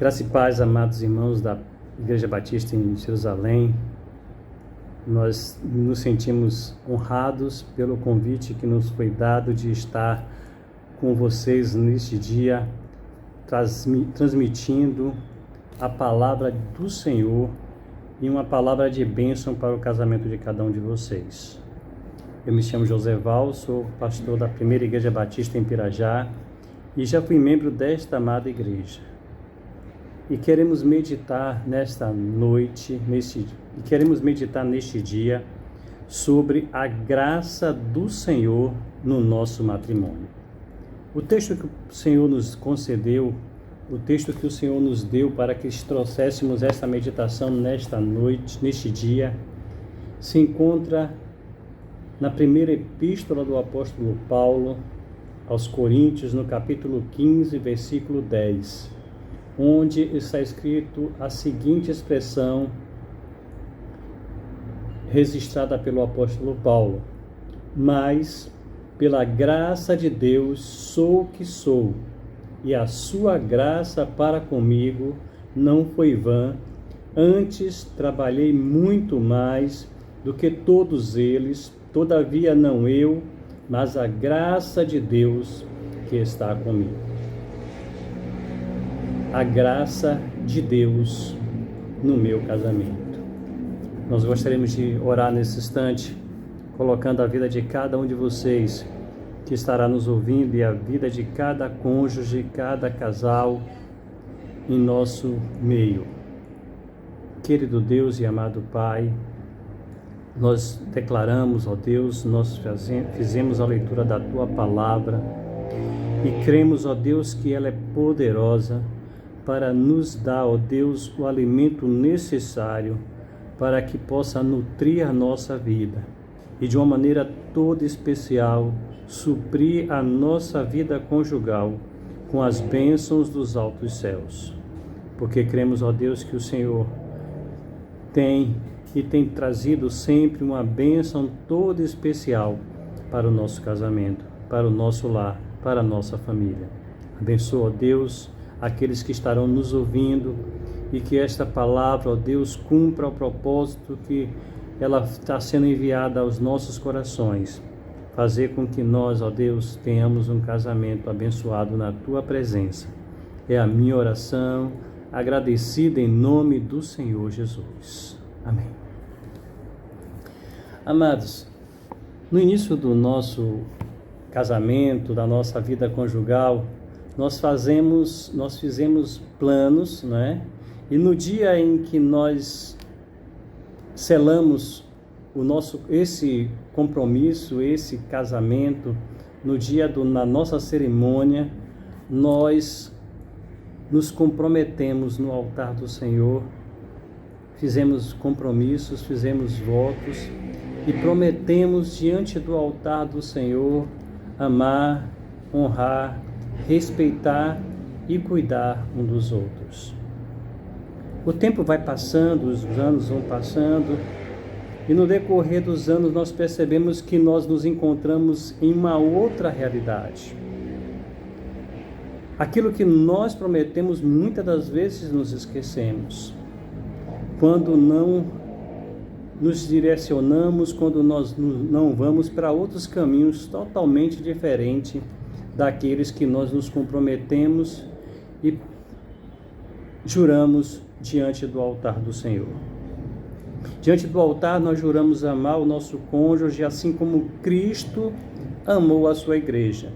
Graça e paz, amados irmãos da Igreja Batista em Jerusalém. Nós nos sentimos honrados pelo convite que nos foi dado de estar com vocês neste dia, transmitindo a palavra do Senhor e uma palavra de bênção para o casamento de cada um de vocês. Eu me chamo José Val, sou pastor da Primeira Igreja Batista em Pirajá e já fui membro desta amada igreja. E queremos meditar nesta noite, neste dia, sobre a graça do Senhor no nosso matrimônio. O texto que o Senhor nos concedeu, o texto que o Senhor nos deu para que trouxéssemos esta meditação nesta noite, neste dia, se encontra na primeira epístola do apóstolo Paulo aos Coríntios, no capítulo 15, versículo 10. Onde está escrito a seguinte expressão registrada pelo apóstolo Paulo: mas pela graça de Deus sou o que sou, e a sua graça para comigo não foi vã, antes trabalhei muito mais do que todos eles, todavia não eu, mas a graça de Deus que está comigo. A graça de Deus no meu casamento. Nós gostaríamos de orar nesse instante, colocando a vida de cada um de vocês que estará nos ouvindo e a vida de cada cônjuge, cada casal em nosso meio. Querido Deus e amado Pai, nós declaramos, ó Deus, nós fizemos a leitura da Tua Palavra e cremos, ó Deus, que ela é poderosa para nos dar, ó Deus, o alimento necessário para que possa nutrir a nossa vida e de uma maneira toda especial suprir a nossa vida conjugal com as bênçãos dos altos céus. Porque cremos, ó Deus, que o Senhor tem trazido sempre uma bênção toda especial para o nosso casamento, para o nosso lar, para a nossa família. Abençoa, ó Deus, aqueles que estarão nos ouvindo e que esta palavra, ó Deus, cumpra o propósito que ela está sendo enviada aos nossos corações. Fazer com que nós, ó Deus, tenhamos um casamento abençoado na Tua presença. É a minha oração, agradecida em nome do Senhor Jesus. Amém. Amados, no início do nosso casamento, da nossa vida conjugal, nós fizemos planos, né? E no dia em que nós selamos esse compromisso, esse casamento, na nossa cerimônia, nós nos comprometemos no altar do Senhor, fizemos compromissos, fizemos votos e prometemos diante do altar do Senhor amar, honrar, respeitar e cuidar um dos outros. O tempo vai passando, os anos vão passando, e no decorrer dos anos nós percebemos que nós nos encontramos em uma outra realidade. Aquilo que nós prometemos, muitas das vezes nos esquecemos. Quando não nos direcionamos, quando nós não vamos para outros caminhos totalmente diferentes daqueles que nós nos comprometemos e juramos diante do altar do Senhor. Diante do altar nós juramos amar o nosso cônjuge assim como Cristo amou a sua igreja.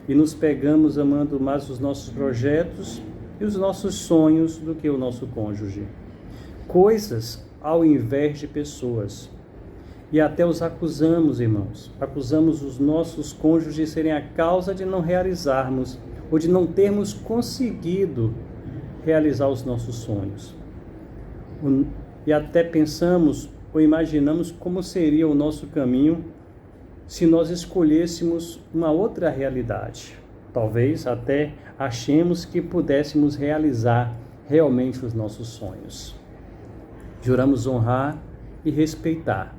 E nos pegamos amando mais os nossos projetos e os nossos sonhos do que o nosso cônjuge. Coisas ao invés de pessoas. E até os acusamos, irmãos. Acusamos os nossos cônjuges de serem a causa de não realizarmos ou de não termos conseguido realizar os nossos sonhos. E até pensamos ou imaginamos como seria o nosso caminho se nós escolhêssemos uma outra realidade. Talvez até achemos que pudéssemos realizar realmente os nossos sonhos. Juramos honrar e respeitar.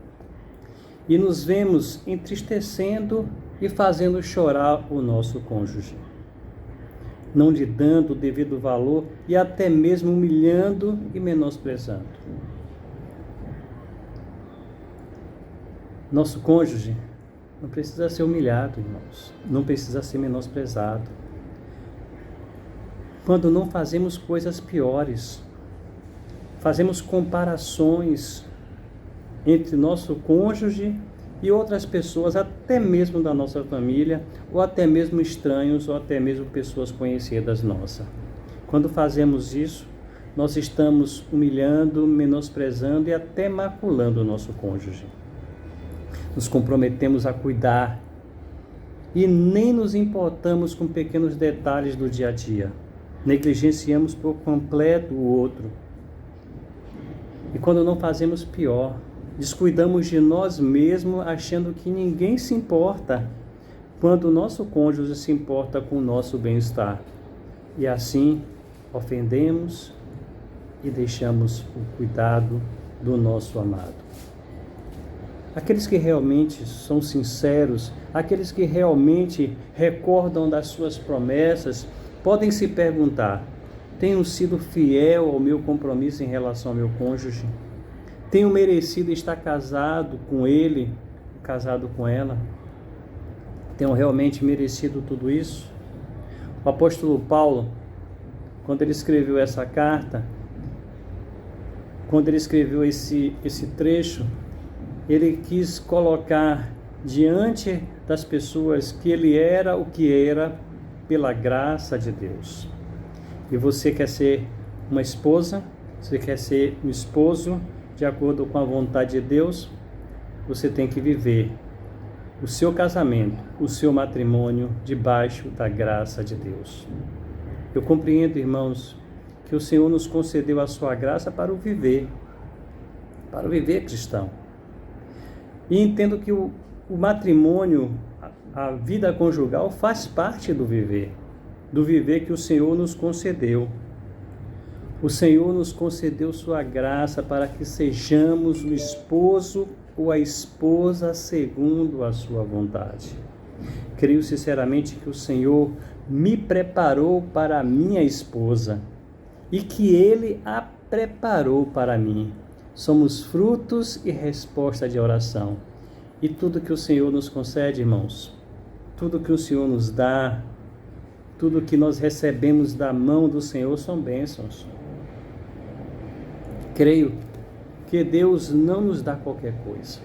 E nos vemos entristecendo e fazendo chorar o nosso cônjuge. não lhe dando o devido valor e até mesmo humilhando e menosprezando. Nosso cônjuge não precisa ser humilhado, irmãos, não precisa ser menosprezado. Quando não fazemos coisas piores, fazemos comparações entre nosso cônjuge e outras pessoas, até mesmo da nossa família, ou até mesmo estranhos, ou até mesmo pessoas conhecidas nossas. Quando fazemos isso, nós estamos humilhando, menosprezando e até maculando o nosso cônjuge. Nos comprometemos a cuidar e nem nos importamos com pequenos detalhes do dia a dia. Negligenciamos por completo o outro. E quando não fazemos pior, descuidamos de nós mesmos, achando que ninguém se importa, quando o nosso cônjuge se importa com o nosso bem-estar. E assim, ofendemos e deixamos o cuidado do nosso amado. Aqueles que realmente são sinceros, aqueles que realmente recordam das suas promessas, podem se perguntar: tenho sido fiel ao meu compromisso em relação ao meu cônjuge? Tenho merecido estar casado com ele, casado com ela? Tenho realmente merecido tudo isso? O apóstolo Paulo, quando ele escreveu essa carta, quando ele escreveu esse trecho, ele quis colocar diante das pessoas que ele era o que era pela graça de Deus. E você quer ser uma esposa? Você quer ser um esposo de acordo com a vontade de Deus? Você tem que viver o seu casamento, o seu matrimônio debaixo da graça de Deus. Eu compreendo, irmãos, que o Senhor nos concedeu a sua graça para o viver cristão. E entendo que o matrimônio, a vida conjugal, faz parte do viver que o Senhor nos concedeu. O Senhor nos concedeu sua graça para que sejamos o esposo ou a esposa segundo a sua vontade. Creio sinceramente que o Senhor me preparou para a minha esposa e que Ele a preparou para mim. Somos frutos e resposta de oração. E tudo que o Senhor nos concede, irmãos, tudo que o Senhor nos dá, tudo que nós recebemos da mão do Senhor são bênçãos. Creio que Deus não nos dá qualquer coisa.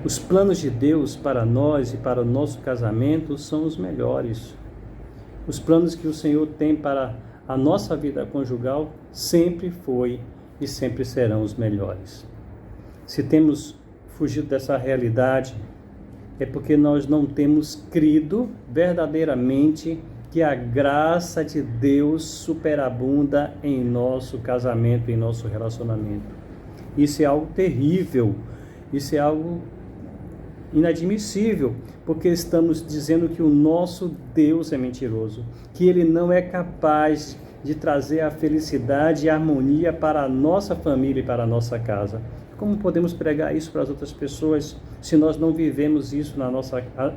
Os planos de Deus para nós e para o nosso casamento são os melhores. Os planos que o Senhor tem para a nossa vida conjugal sempre foi e sempre serão os melhores. Se temos fugido dessa realidade, é porque nós não temos crido verdadeiramente que a graça de Deus superabunda em nosso casamento, em nosso relacionamento. Isso é algo terrível, isso é algo inadmissível, porque estamos dizendo que o nosso Deus é mentiroso, que Ele não é capaz de trazer a felicidade e a harmonia para a nossa família e para a nossa casa. Como podemos pregar isso para as outras pessoas se nós não vivemos isso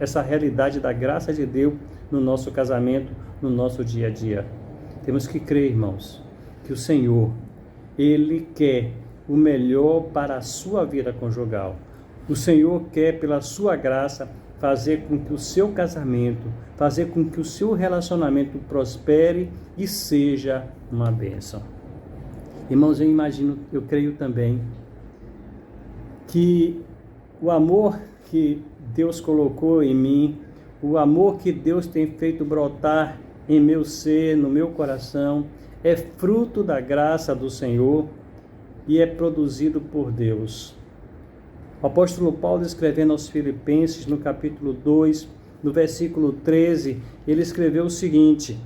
essa realidade da graça de Deus no nosso casamento, no nosso dia a dia? Temos que crer, irmãos, que o Senhor, Ele quer o melhor para a sua vida conjugal. O Senhor quer, pela sua graça, fazer com que o seu casamento, fazer com que o seu relacionamento prospere e seja uma bênção. Irmãos, eu creio também que o amor que Deus colocou em mim, o amor que Deus tem feito brotar em meu ser, no meu coração, é fruto da graça do Senhor e é produzido por Deus. O apóstolo Paulo, escrevendo aos Filipenses, no capítulo 2, no versículo 13, ele escreveu o seguinte: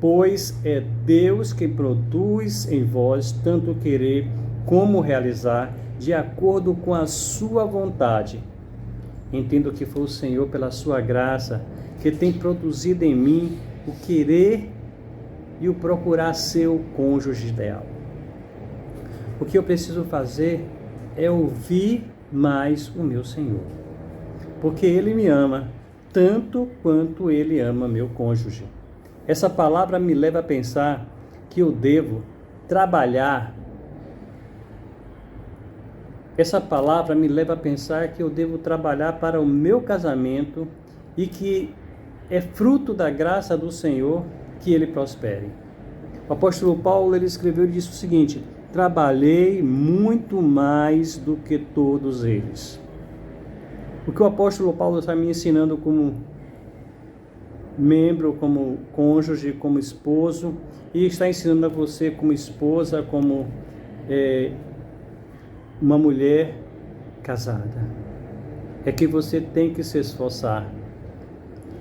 pois é Deus que produz em vós tanto querer como realizar, de acordo com a sua vontade. Entendo que foi o Senhor, pela sua graça, que tem produzido em mim o querer e o procurar ser o cônjuge ideal. O que eu preciso fazer é ouvir mais o meu Senhor, porque Ele me ama tanto quanto Ele ama meu cônjuge. Essa palavra me leva a pensar que eu devo trabalhar. Essa palavra me leva a pensar que eu devo trabalhar para o meu casamento e que é fruto da graça do Senhor que ele prospere. O apóstolo Paulo, ele escreveu e disse o seguinte: trabalhei muito mais do que todos eles. O que o apóstolo Paulo está me ensinando como membro, como cônjuge, como esposo, e está ensinando a você como esposa, como uma mulher casada, é que você tem que se esforçar,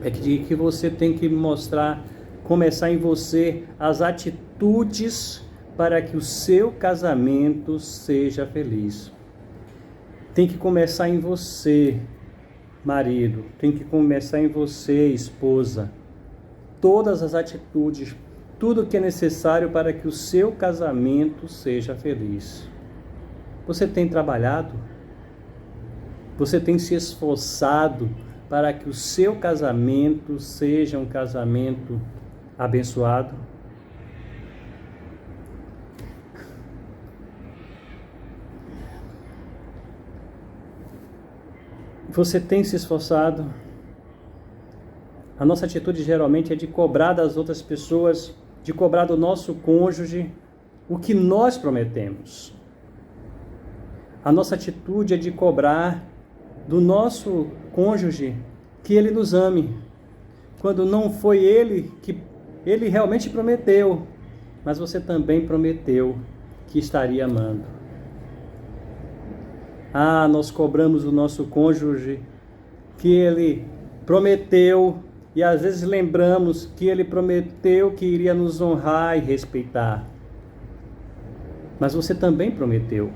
é que você tem que começar em você as atitudes para que o seu casamento seja feliz. Tem que começar em você, marido, tem que começar em você, esposa. Todas as atitudes, tudo que é necessário para que o seu casamento seja feliz. Você tem trabalhado? Você tem se esforçado para que o seu casamento seja um casamento abençoado? Você tem se esforçado? A nossa atitude geralmente é de cobrar das outras pessoas, de cobrar do nosso cônjuge o que nós prometemos. A nossa atitude é de cobrar do nosso cônjuge que ele nos ame, quando não foi ele que ele realmente prometeu, mas você também prometeu que estaria amando. Nós cobramos do nosso cônjuge que ele prometeu, e às vezes lembramos que ele prometeu que iria nos honrar e respeitar. Mas você também prometeu.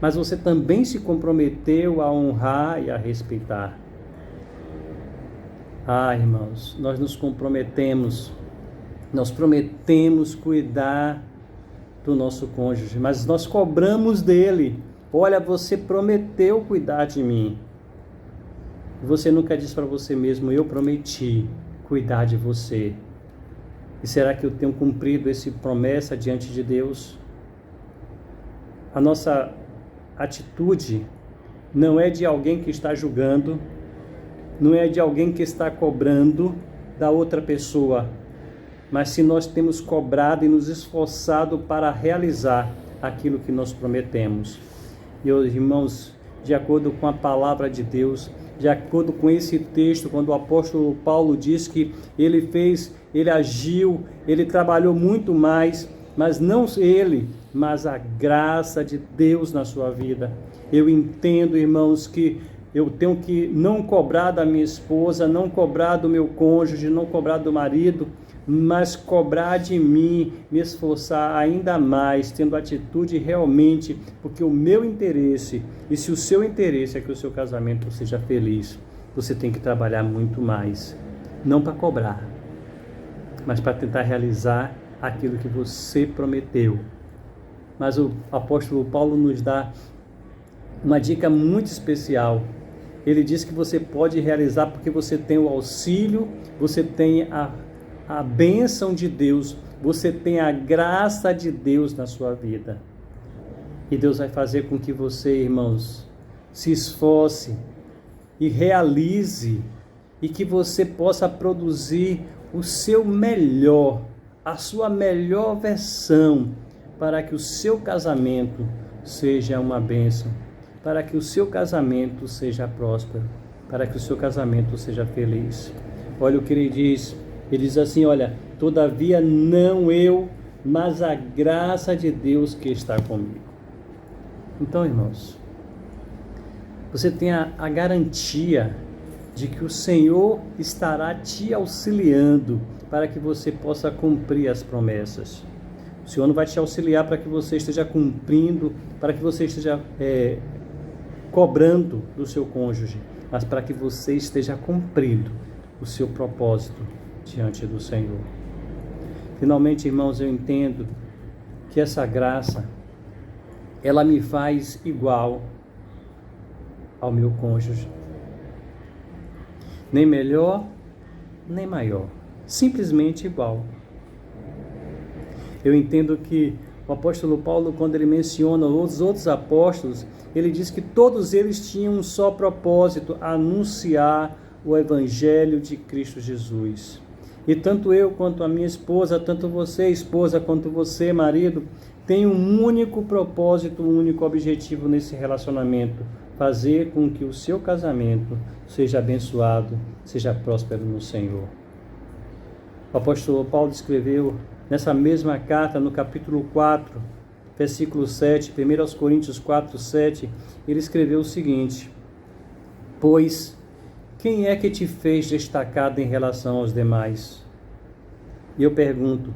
Mas você também se comprometeu a honrar e a respeitar. Irmãos, nós nos comprometemos, nós prometemos cuidar do nosso cônjuge, mas nós cobramos dele: olha, você prometeu cuidar de mim. Você nunca disse para você mesmo: eu prometi cuidar de você. E será que eu tenho cumprido essa promessa diante de Deus? A nossa atitude não é de alguém que está julgando, não é de alguém que está cobrando da outra pessoa, mas se nós temos cobrado e nos esforçado para realizar aquilo que nós prometemos. E, irmãos, de acordo com a palavra de Deus, de acordo com esse texto, quando o apóstolo Paulo diz que ele agiu, ele trabalhou muito mais, mas não ele, mas a graça de Deus na sua vida. Eu entendo, irmãos, que eu tenho que não cobrar da minha esposa, não cobrar do meu cônjuge, não cobrar do marido, mas cobrar de mim, me esforçar ainda mais, tendo atitude realmente, porque o meu interesse, e se o seu interesse é que o seu casamento seja feliz, você tem que trabalhar muito mais, não para cobrar, mas para tentar realizar aquilo que você prometeu. Mas o apóstolo Paulo nos dá uma dica muito especial. Ele diz que você pode realizar porque você tem o auxílio, você tem a bênção de Deus, você tem a graça de Deus na sua vida. E Deus vai fazer com que você, irmãos, se esforce e realize, e que você possa produzir o seu melhor, a sua melhor versão, para que o seu casamento seja uma bênção, para que o seu casamento seja próspero, para que o seu casamento seja feliz. Olha o que ele diz assim: olha, todavia não eu, mas a graça de Deus que está comigo. Então, irmãos, você tem a garantia de que o Senhor estará te auxiliando para que você possa cumprir as promessas. O Senhor não vai te auxiliar para que você esteja cumprindo, para que você esteja cobrando do seu cônjuge, mas para que você esteja cumprindo o seu propósito diante do Senhor. Finalmente, irmãos, eu entendo que essa graça, ela me faz igual ao meu cônjuge. Nem melhor, nem maior. simplesmente igual. Eu entendo que o apóstolo Paulo, quando ele menciona os outros apóstolos, ele diz que todos eles tinham um só propósito: anunciar o evangelho de Cristo Jesus. E tanto eu quanto a minha esposa, tanto você, esposa, quanto você, marido, tem um único propósito, um único objetivo nesse relacionamento: fazer com que o seu casamento seja abençoado, seja próspero no Senhor. O apóstolo Paulo escreveu nessa mesma carta, no capítulo 4, versículo 7, 1 Coríntios 4, 7, ele escreveu o seguinte: pois quem é que te fez destacado em relação aos demais? E eu pergunto,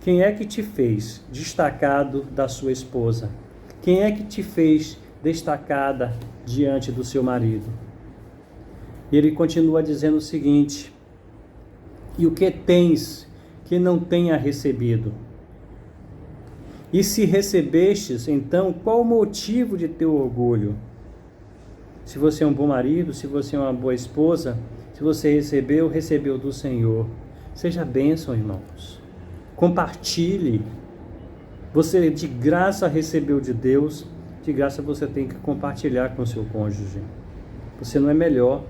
quem é que te fez destacado da sua esposa? Quem é que te fez destacada diante do seu marido? E ele continua dizendo o seguinte: e o que tens que não tenha recebido? E se recebestes, então, qual o motivo de teu orgulho? Se você é um bom marido, se você é uma boa esposa, se você recebeu do Senhor. Seja bênção, irmãos. Compartilhe. Você de graça recebeu de Deus, de graça você tem que compartilhar com o seu cônjuge. Você não é melhor,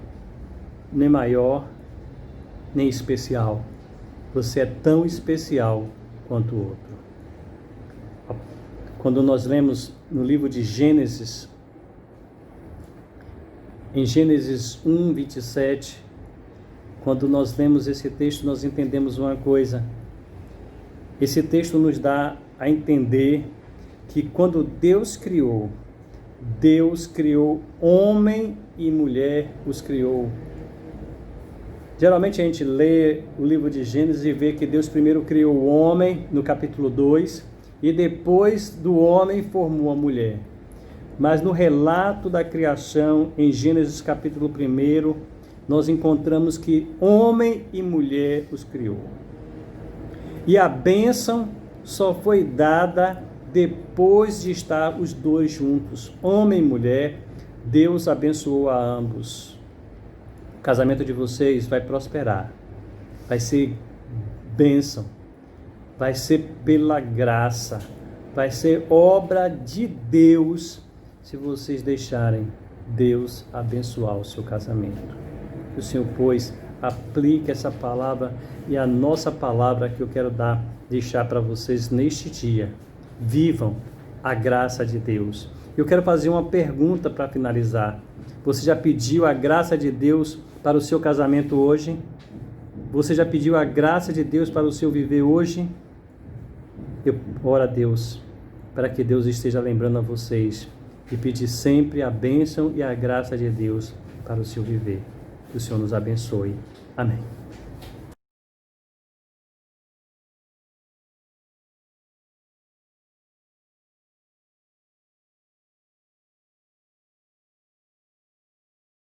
nem maior, nem especial. Você é tão especial quanto o outro. Quando nós lemos no livro de Gênesis, em Gênesis 1, 27, quando nós lemos esse texto, nós entendemos uma coisa. Esse texto nos dá a entender que quando Deus criou homem e mulher, os criou. Geralmente a gente lê o livro de Gênesis e vê que Deus primeiro criou o homem, no capítulo 2, e depois do homem formou a mulher. Mas no relato da criação, em Gênesis capítulo 1, nós encontramos que homem e mulher os criou. E a bênção só foi dada depois de estar os dois juntos, homem e mulher. Deus abençoou a ambos. O casamento de vocês vai prosperar, vai ser bênção, vai ser pela graça, vai ser obra de Deus, se vocês deixarem Deus abençoar o seu casamento. Que o Senhor, pois, aplique essa palavra e a nossa palavra que eu quero deixar para vocês neste dia. Vivam a graça de Deus. Eu quero fazer uma pergunta para finalizar. Você já pediu a graça de Deus para o seu casamento hoje? Você já pediu a graça de Deus para o seu viver hoje? Eu oro a Deus para que Deus esteja lembrando a vocês e pedir sempre a bênção e a graça de Deus para o seu viver. Que o Senhor nos abençoe. Amém.